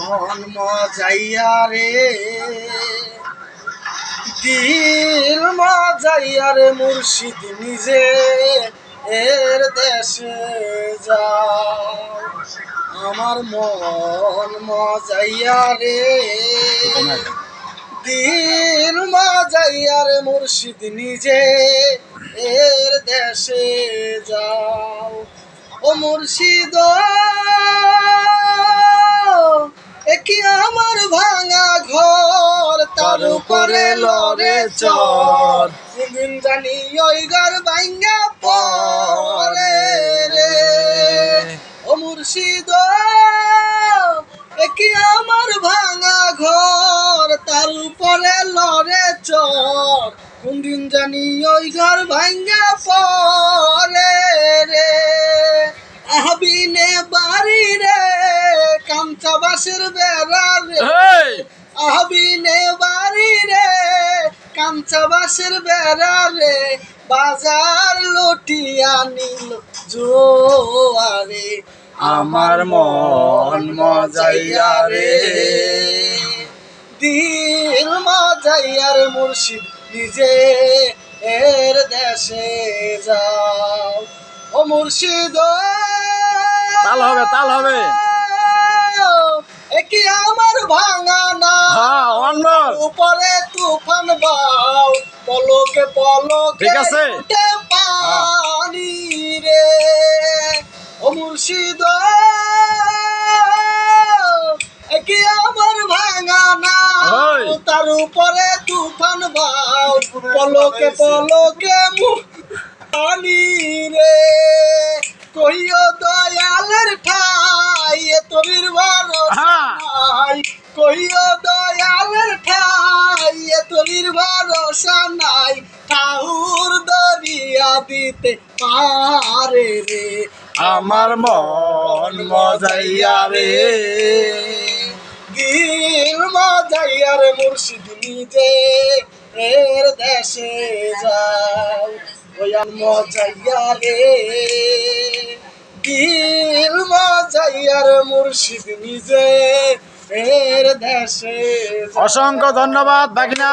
মন মজাইয়া রে, দিল মজাইয়া রে মুর্শিদ নিজে এর দেশে যাও। আমার মন মজাইয়া রে, দিল মজাইয়া রে মুর্শিদ নিজে এর দেশে যাও। ও মুর্শিদ কি আমার ভাঙা ঘর, তার উপরে লড়ে চর, দিন জানি ওই ঘর ভাঙ্গা পড়ে রে। ও মুর্শিদ কি আমার ভাঙা ঘর, তার উপরে লড়ে চর, কোন দিন জানি ওই ঘর ভাঙ্গা পড়ে রে। আহবিনে বাড়ি রে কাঞ্চা বাঁশের বেড়া রে, আহবিনে বাড়ি রে কাঞ্চা বাঁশের বেড়া রে, বাজার লুটিয়া নিল জোয়ারে। আমার মন মজাইয়া রে, দিল মজাইয়া রে মুর্শিদ নিজে এর দেশে যাও। ও মুর্শিদ তাল হবে তাল হবে, কি আমার ভাঙা না উপরে তুফান বাও, পলকে পলকে ঠিক আছে পানি রে। ও মুর্শিদ কি আমার ভাঙা না, তার উপরে তুফান বাও, পলকে পলকে পানি রে। কইও দয়ালের ঠাই তোর ভাই, কইও দয়ালের ঠাই তোর ভরসা নাই, ঠাউর দরিয়া দিতে পারে রে। আমার মন মজাইয়া রে, দিল মজাইয়া রে মুর্শিদ নিজে এর দেশে যাও। ওই মজাইয়া রে, দিল মজাইয়া রে মুর্শিদ নিজে এর দেশে। অসংখ্য ধন্যবাদ ভাগিনা।